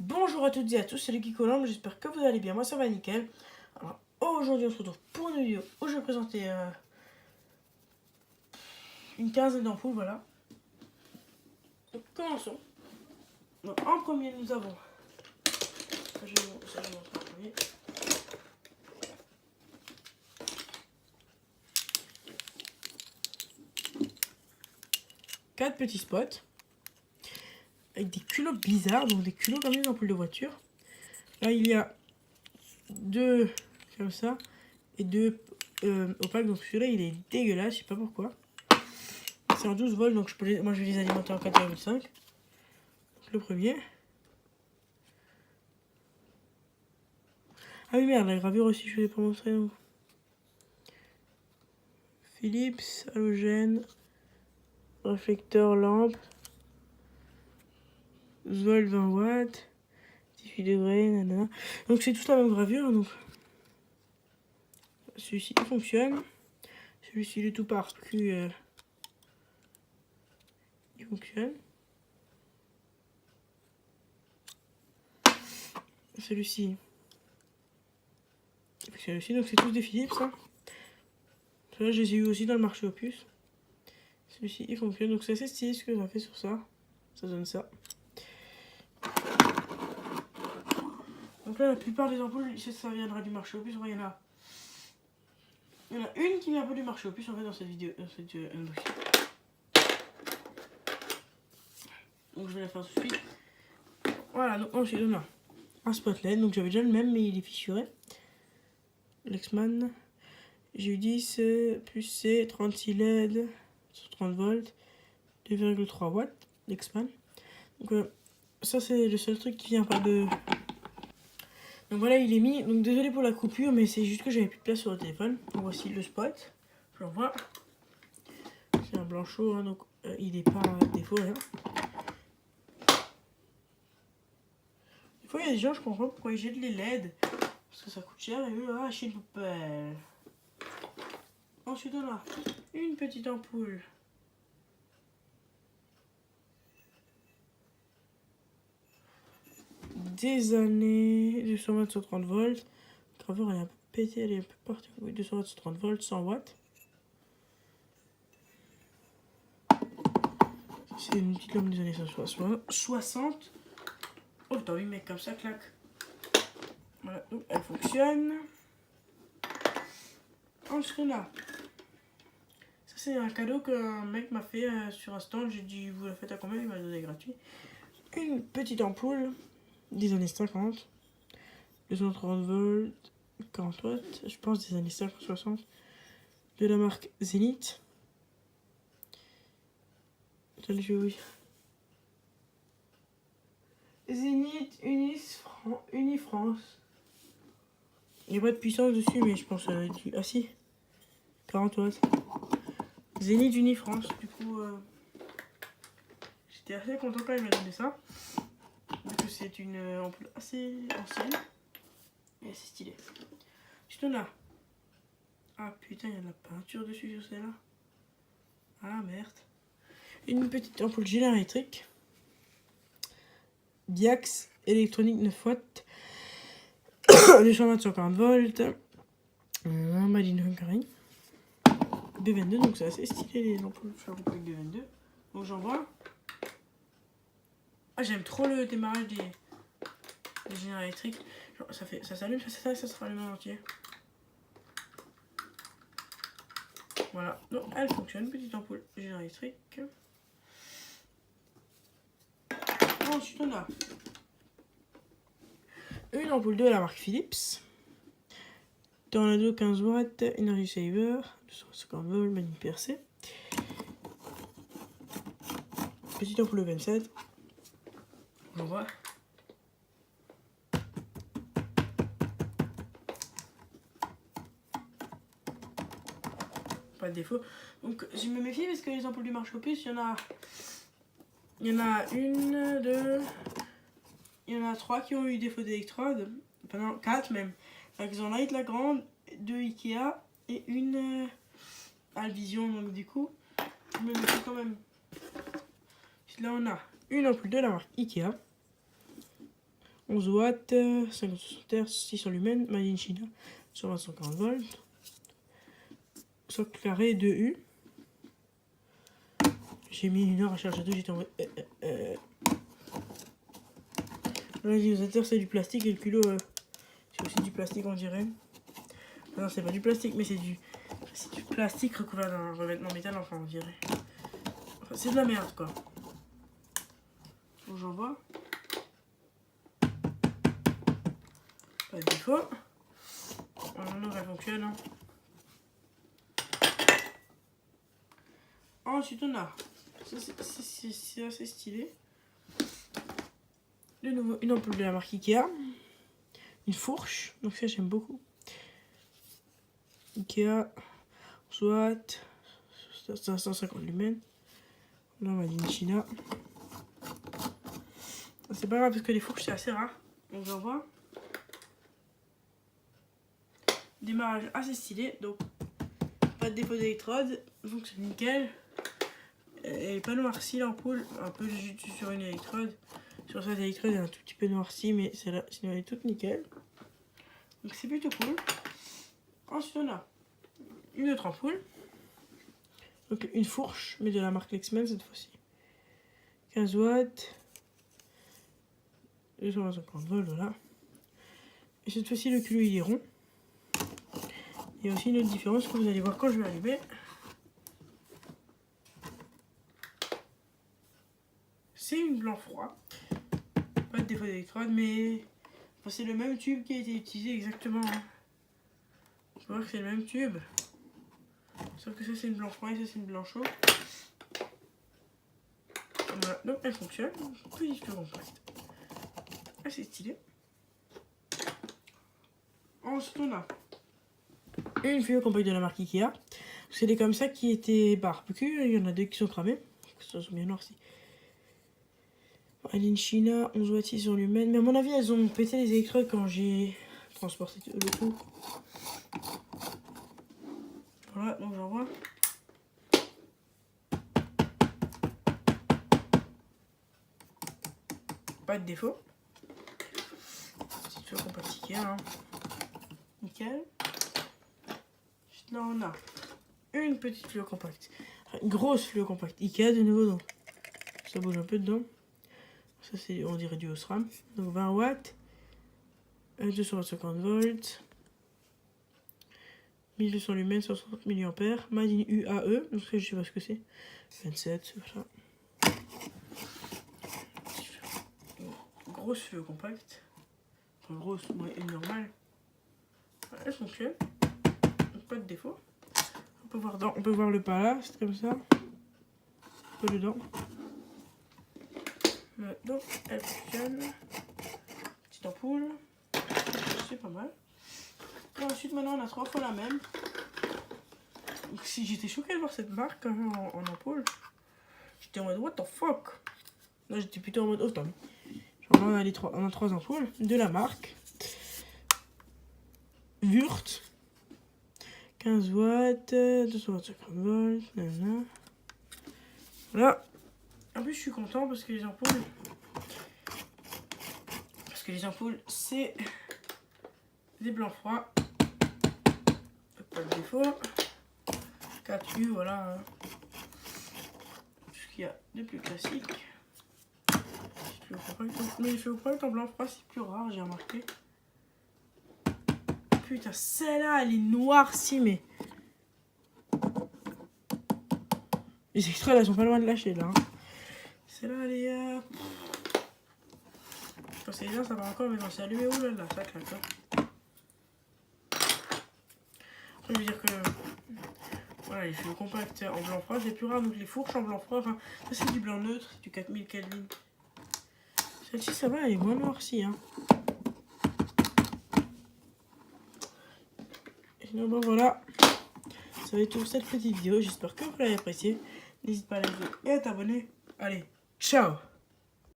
Bonjour à toutes et à tous, c'est Lucky Colombe, j'espère que vous allez bien, moi ça va nickel. Alors aujourd'hui on se retrouve pour une vidéo où je vais présenter une quinzaine d'ampoules, voilà. Donc commençons. Donc en premier nous avons, ça je vais vous montrer en premier. Quatre petits spots avec des culots bizarres, donc des culots comme les ampoules de voiture. Là il y a deux comme ça et deux opaques, donc celui-là il est dégueulasse, je sais pas pourquoi. C'est en 12 volts, donc moi je vais les alimenter en 4,5. Donc le premier. Ah oui merde, la gravure aussi je ne l'ai pas montré. Donc. Philips, halogène, réflecteur, lampe, 12 volts, 20 watts, 18 degrés, nanana. Donc c'est toute la même gravure. Donc celui-ci fonctionne. Celui-ci le tout par-dessus il fonctionne. Celui-ci il fonctionne aussi. Donc c'est tous des Philips. Hein. Ceux-là je les ai eu aussi dans le marché aux puces. Celui-ci il fonctionne. Donc c'est assez stylé ce que ça fait sur ça. Ça donne ça. Donc là la plupart des ampoules ça viendra du marché aux puces. Il y en a une qui vient un peu du marché aux puces en fait dans cette vidéo, dans cette unboxing. Donc je vais la faire tout de suite. Voilà, donc ensuite on a un spot LED, donc j'avais déjà le même mais il est fissuré. Lexman, j'ai eu 10 plus C, 36 LED sur 30 volts, 2,3 watts, Lexman. Donc ça c'est le seul truc qui vient pas de... Donc voilà il est mis, donc désolé pour la coupure mais c'est juste que j'avais plus de place sur le téléphone. Donc voici le spot, je l'envoie. C'est un blanc chaud hein, donc il n'est pas défaut rien. Des fois il y a des gens je comprends pas pourquoi ils jettent les LED. Parce que ça coûte cher et eux, chez une poubelle. Ensuite, on a une petite ampoule. Des années 220 sur 30 volts. La gravure elle est un peu pétée, elle est un peu partout. Oui, 220 sur 30 volts, 100 watts. C'est une petite lampe des années 60. Oh, t'as vu, mec, comme ça, claque. Voilà, donc elle fonctionne. Ensuite, on a. Ça, c'est un cadeau qu'un mec m'a fait sur un stand. J'ai dit, vous la faites à combien? Il m'a donné gratuit. Une petite ampoule des années 50. 230 volts, 40 watts. Je pense des années 50-60. De la marque Zenith. Oui. Zenith Unifrance. Il n'y a pas de puissance dessus, mais je pense du... Ah si, 40 watts. Zenith Unifrance. Du coup, j'étais assez content quand il m'a donné ça. Vu que c'est une ampoule assez ancienne. Et c'est stylé. Juste là. Ah putain, il y a de la peinture dessus sur celle-là. Ah merde. Une petite ampoule générale électrique. Diax électronique 9 watts. 220 sur 40 volts. Made in Hungary. B22, donc c'est assez stylé les ampoules fabriquées avec B22. Donc j'en vois. Ah, j'aime trop le démarrage des générateurs électriques. Genre, ça s'allume, ça se rallume en entier. Voilà, donc elle fonctionne, petite ampoule générateur électrique. Ensuite on a une ampoule de la marque Philips. Tornado 15 watts, Energy Saver, 250 volts, manip percée. Petite ampoule 27. On voit. Pas de défaut. Donc je me méfie parce que les ampoules du marché aux puces, il y en a une, deux, il y en a trois qui ont eu défaut d'électrode. Pendant 4 même. Ils ont Light la grande, 2 Ikea et une Alvision. Donc du coup, je me méfie quand même. Là on a une ampoule de la marque Ikea. 11 watts, 50 Hz, 600 lumens, made in China, sur 140 volts. Socle carré 2U. J'ai mis 1 heure à charger tout, j'étais en mode... L'utilisateur c'est du plastique et le culot c'est aussi du plastique on dirait. Non c'est pas du plastique mais c'est du plastique recouvert d'un revêtement métal enfin on dirait. Enfin, c'est de la merde quoi. Donc j'en vois. Pas de défaut. On elle fonctionne. Hein. Ensuite on a, c'est assez stylé. De nouveau une ampoule de la marque Ikea. Une fourche, donc ça j'aime beaucoup. Ikea, soit 550 lumens. Là on va dire China. C'est pas grave parce que les fourches c'est assez rare. Donc j'en vois. Démarrage assez stylé, donc pas de défaut d'électrode, donc c'est nickel. Elle est pas noircie l'ampoule, un peu juste sur une électrode. Sur cette électrode elle est un tout petit peu noircie, mais celle-là, sinon elle est toute nickel. Donc c'est plutôt cool. Ensuite on a une autre ampoule. Donc une fourche, mais de la marque Lexman cette fois-ci. 15 watts. 250 volts, voilà. Et cette fois-ci le culot il est rond. Il y a aussi une autre différence que vous allez voir quand je vais allumer. C'est une blanc froid. Pas de défaut d'électrode, mais enfin, c'est le même tube qui a été utilisé exactement. On peut voir que c'est le même tube. Sauf que ça c'est une blanc froid et ça c'est une blanc chaud. Voilà, donc elle fonctionne. Petit peu compact. Assez stylé. Ensuite on a une fluo compacte de la marque Ikea. C'est des comme ça qui étaient barbecue. Il y en a deux qui sont cramés. Ça sont bien noircis. Made in China, 11 watts 600 lumens. Mais à mon avis, elles ont pété les électrodes quand j'ai transporté le tout. Voilà, donc j'en vois. Pas de défaut. Petite fluo compacte Ikea. Hein. Nickel. Là, on a une petite fluo compacte. Une grosse fluo compacte Ikea de nouveau. Donc ça bouge un peu dedans. Ça c'est on dirait du Osram. Donc 20 watts. 250 volts. 1200 lumens, 160 mAh. Made in UAE. Donc ça je sais pas ce que c'est. 27, c'est ça. Grosse fluo compacte. Enfin grosse, ouais, une normale. Elle fonctionne. Pas de défaut. On peut voir le pas là, c'est comme ça. Pas dedans. Donc elle fonctionne. Petite ampoule. C'est pas mal. Et ensuite maintenant on a 3 fois la même. Donc, si j'étais choquée de voir cette marque en ampoule. J'étais en mode what the fuck. Là j'étais plutôt en mode oh putain. Genre on a 3 ampoules de la marque Wurt. 15 watts, 250 volts, nanana. Voilà. En plus, je suis content parce que les ampoules. C'est des blancs froids. Pas de défaut. 4U, voilà. Tout ce qu'il y a de plus classique. Mais les feux en blanc froid, c'est plus rare, j'ai remarqué. Putain, celle-là, elle est noircie, mais... Les extraits, elles sont pas loin de lâcher, là. Hein. Celle-là, elle est... Quand c'est bien, ça va encore, mais quand c'est allumé, oulala, ça claque. Hein. Je veux dire que... Voilà, les feux compacts en blanc froid, c'est plus rare. Donc les fourches en blanc froid, enfin, ça c'est du blanc neutre, c'est du 4000 Kelvin. Celle-ci, ça va, elle est moins noircie, hein. Sinon, bon, voilà. Ça va être tout pour cette petite vidéo. J'espère que vous l'avez apprécié. N'hésite pas à liker et à t'abonner. Allez, ciao!